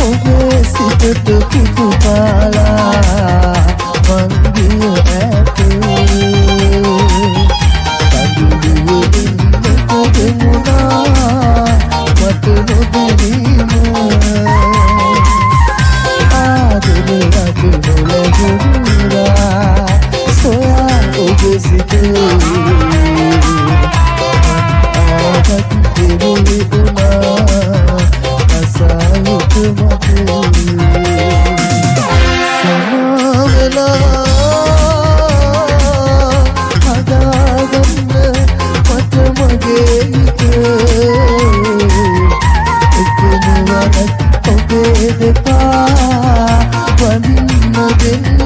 ඔබේ සිතට පිටු පාලා මංගිය ඇතේ කඳුළුවේ ඉන්නට දෙමුණා මට නොදැනීම ආදරේ අද නොලැබුණා සොයා ඔබේ සිතේ ආගත් දෙවිලි වුණා අසාලුක මතේ සමාවෙලා හදාගන්න මට මගේ හිතේ එකමුණත් ඔබේ දෙපා වඳින්න දෙන්න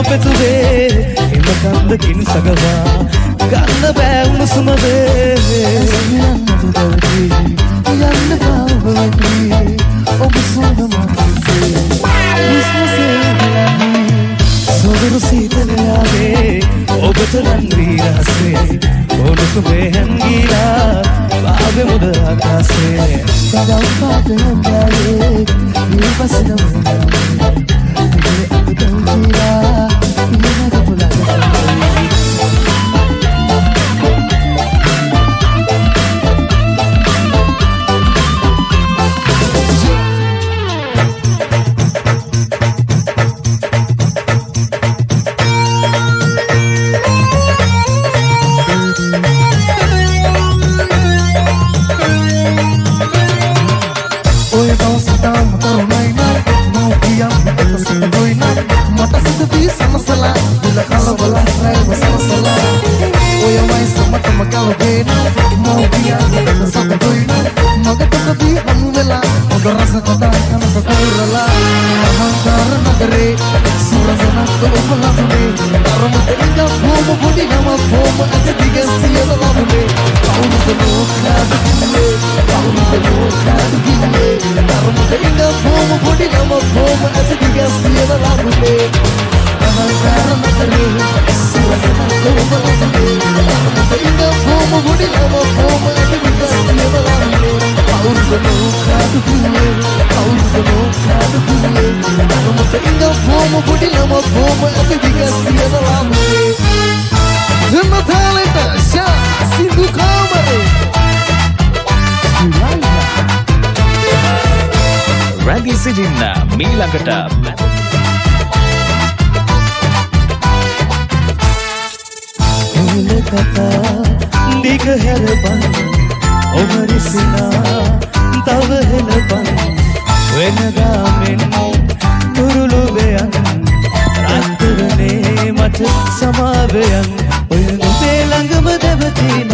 පෙතුවේ එම කන්දකින් සගවා ගන්න බෑ උණුසුම වේ යන්න බවවදී ඔබ සෝනමකේ සොදුරු සීතලයාගේ ඔබට රන්වී රහසේ ඔබසුමේ හැංගීලා පාවෙමුද ආකාසේ සදව පාපෙන්දායේ නිවසන මෙන්නේ අතන් ජීලා ඉන්නක රැඳී සිටින්න මීළඟට කතා දිග හැරපන් ඔබරිසිනා තව හෙලපන් වෙනදා මෙන් තුරුළුවයන් රත්තරනේ මට සමාවයන් ඔය නුඹේ ළඟම දැවතින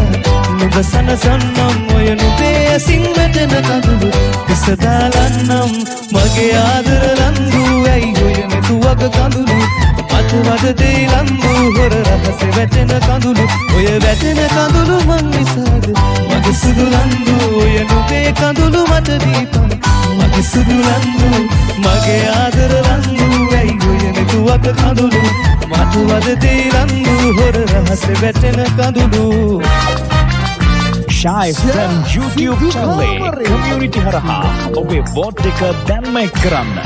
නුඹ සනසන්නම් ඔය නුඹේ ඇසින් වැටෙන කඳුළු විසදාලන්නම් මගේ ආදර ලන්දු ඇයි ඔය මෙතුවක කඳුළු මට වඩදේ ලන්දු හොර රහසේ වැටෙන කඳුළු ඔය වැටෙන කඳුළු මං නිසාද මගේ සුදු ලන්දු ඔය නුඹේ කඳුළු මට දීපන් මගේ සුදු ලන්දු මගේ ආදර ලන්දු ඇයි ඔය මෙතුවක කඳුළු මට වඩදේ ලන්දු හොර රහසේ වැටෙන කඳුළු Shy from YouTube channel community හරහා ඔබේ vote එක දැන්ම එක් කරන්න.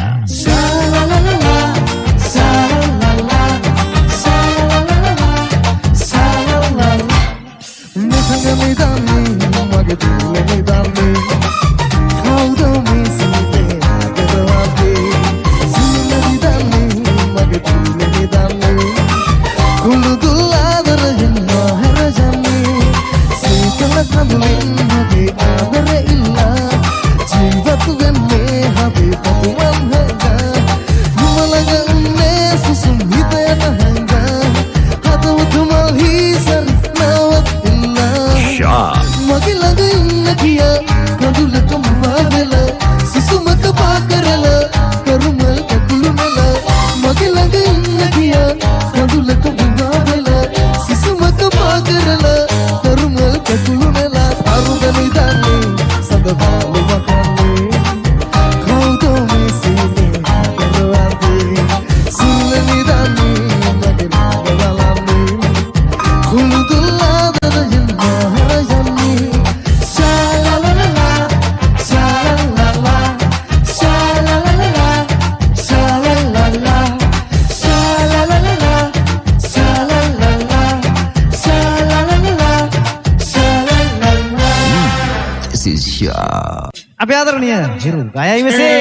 අපි ආදරණීය හිරු ගයයි මෙසේ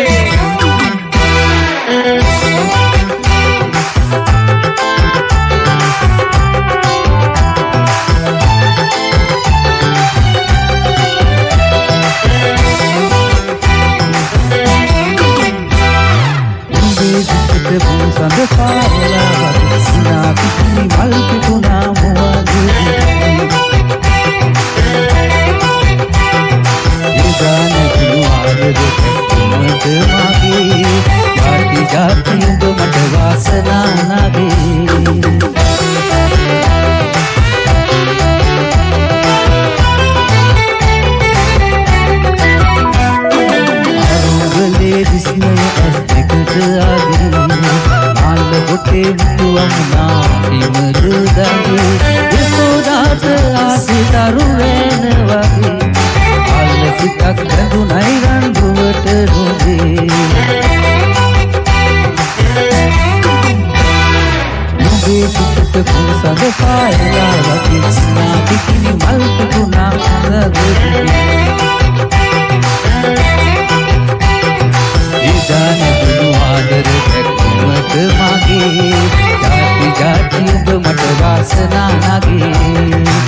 जाती मत वासना नागे හිතුවමුණා ඉමදුදගේ එපොදාට ආසිතරු වෙන වගේ අල්ලසිතක් බැඳුනයි රන්දුවට නොදේ නුඹේ සිතට කුසඳ පායලා වගේ සිනා පිටිනි මල් පුතුනා අඳගොඩි ඉදානදුණු ආදර දැක්වුමට මගේ ජාති ජාති ඔබ මට වාසනා නගේ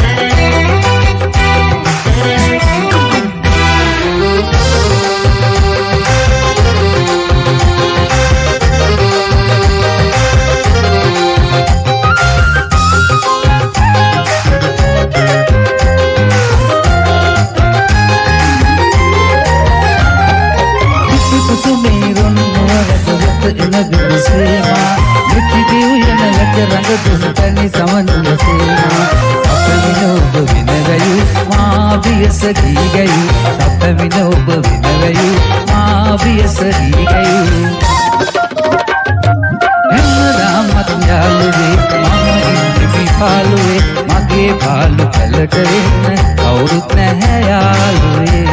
එනදුසේමා මෙතිදී උයන ලැජ රඟ දුන්නි සමනුල සේමා අපවින ඔබ විනවයු මා වියස දී ගයු අපවින ඔබ විනවයු මා වියස දී ගයු හැමදාමත් යාළුවේ මම ඉන්නේ පාළුවේ මගේ පාළු කලට වෙන්න කවුරුත් නැහැ යාළුවේ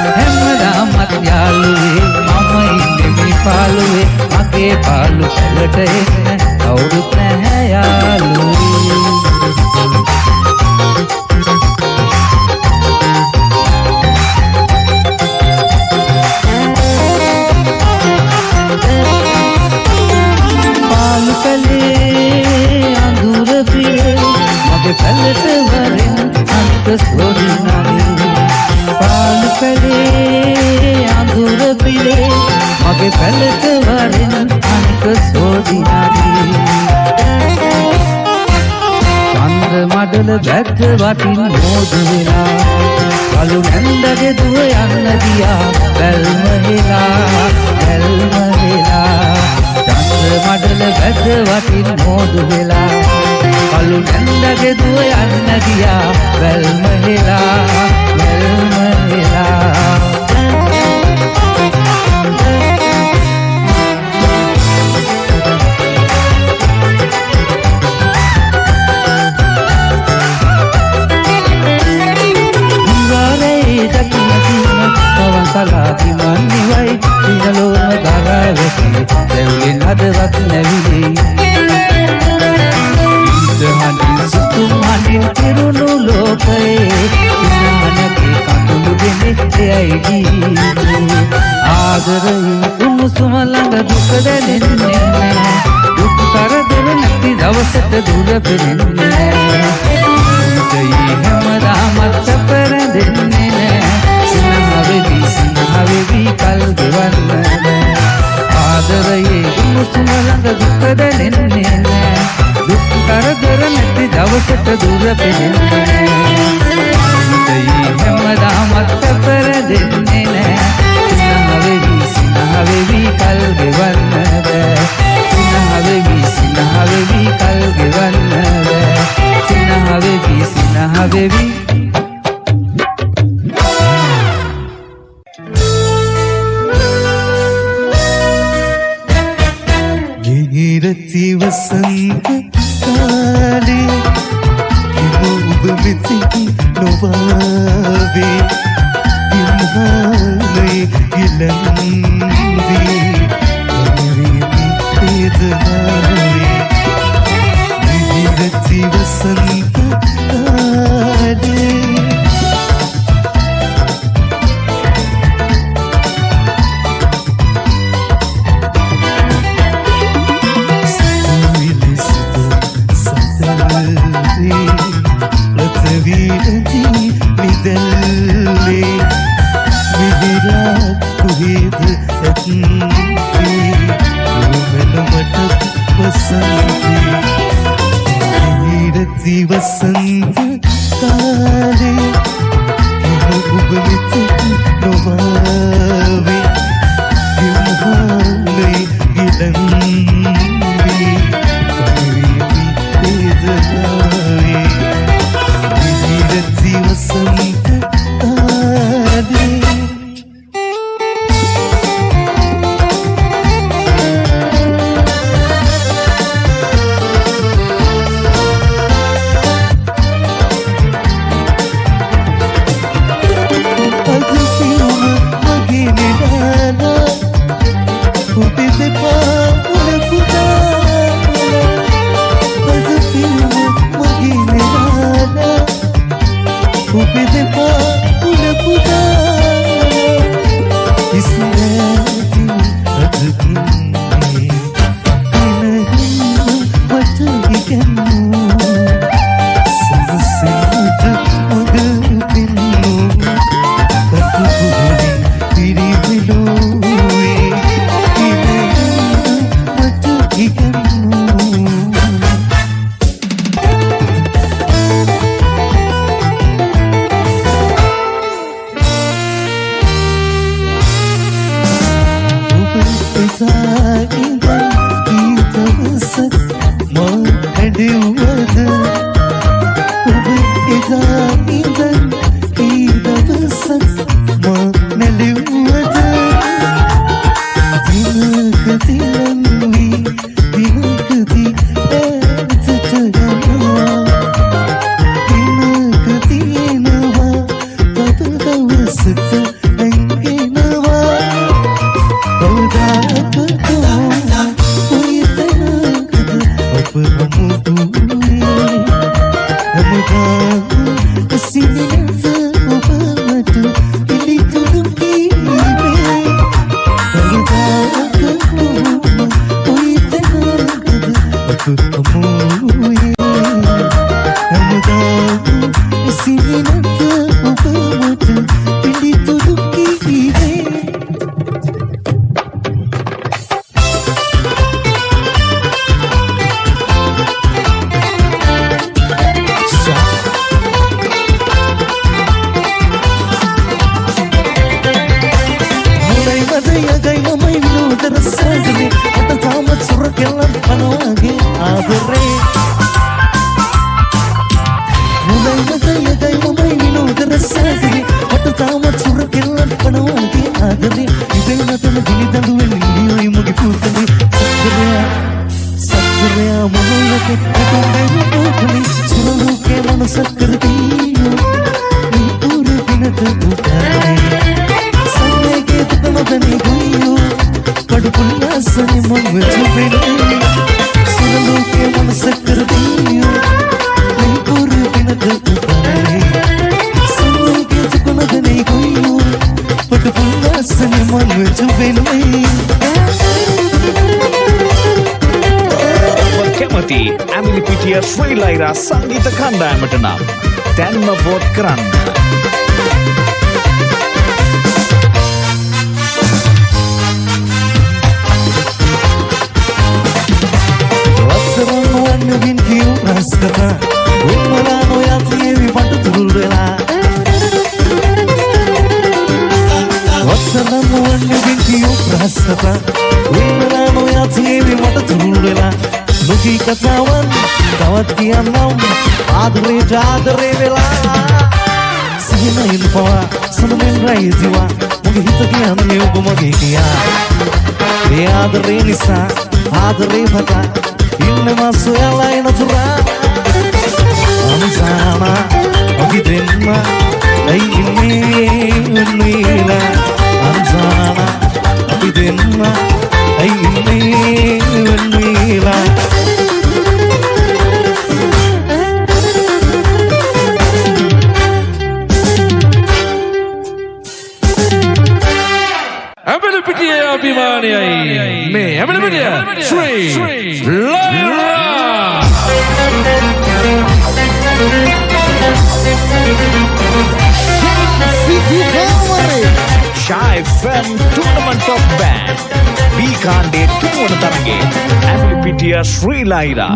හැමදාමත් යාළුවේ පාළුවේ මගේ පාළු කලට එන්න කවුරුත් නැහැ යාළුවේ පාළු කලේ අඳුර පිරේ මගේ කලට වරින් අන්ත සොරිනානේ පාළු කලේ අඳුර පිරේ මගේ පැලට වරින අනික සෝදිනාදී චන්ද්‍ර මඩල බැද්ද වටින් මෝදු වෙලා කලු නැන්දගේ දුව යන්න ගියා බැල්ම හෙලා චන්ද්ර මඩල බැද්ද වටින් මෝදු වෙලා කලු නැන්දගේ දුව යන්න ගියා බැල්ම හෙලා සලාති මන්නිවයි දිනලෝම දරාවකි දෙව්ලෙන් හදවත් නැවිලි ඉදහනින් සුතුම් හනින් කිරුණු ලෝකයේ ඉන්නනගේ කඳුළු දෙනෙ එයයි ආදරයෙන් උණුසුම ළඟ දුක දැනෙන්නේ නෑ දුක් කරදර නැති දවසට දුර පෙනෙන්නේ නෑ ජී හැමදාමත් සැපරෙන්නේ නෑ සිනහවෙවි කල් ගෙවන්න ආදරයේ උණුසුම ළඟ දුක දැනෙන්නේ නෑ දුක් කරදර නැති දවසට දුර පෙනෙන්නේ නෑ හැමදාමත් සැපරෙන්නේ නෑ සිනහවෙවි කල් ගෙවන්න බෑ සිනහවෙවි කල් ගෙවන්න බෑ සිනහවෙවි गिरती वसंत काले ඔබ මෙතෙක් නොවාවේ ඉන්හාලේ ඉලන්දී වේදනාවේ गिरती वसंत काले वसंत काले ඔබ මෙතෙක් නොවාවේ ඉන්හාලේ ඉලන්දී වේදනාවේ गिरती वसंत काले Emily Pitya Sri Laira Sangeetha Kandayamata නම් දැන්ම vote කරන්න. Nugi katawan, tawat kianam, adre vela. Sina ilpawa, sanamen rai jiwa, mugi hita kian me ugo mugi kiya. Ye adre nisa, adre bata, inne masu ela ina tura. Amsama, mugi denma, ai inne unila. Amsama, mugi denma, ai inne unila. Emily Pitya Abhimaniyai me Emily Pitya Sri Laira. Shy FM Tournament of Band Bikande Tuwan Tarange Emily Pitya Sri Laira.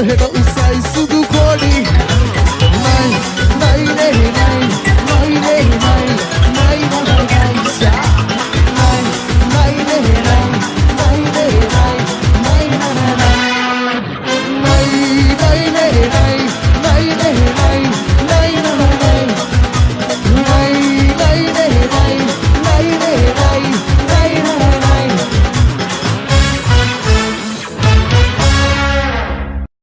Hit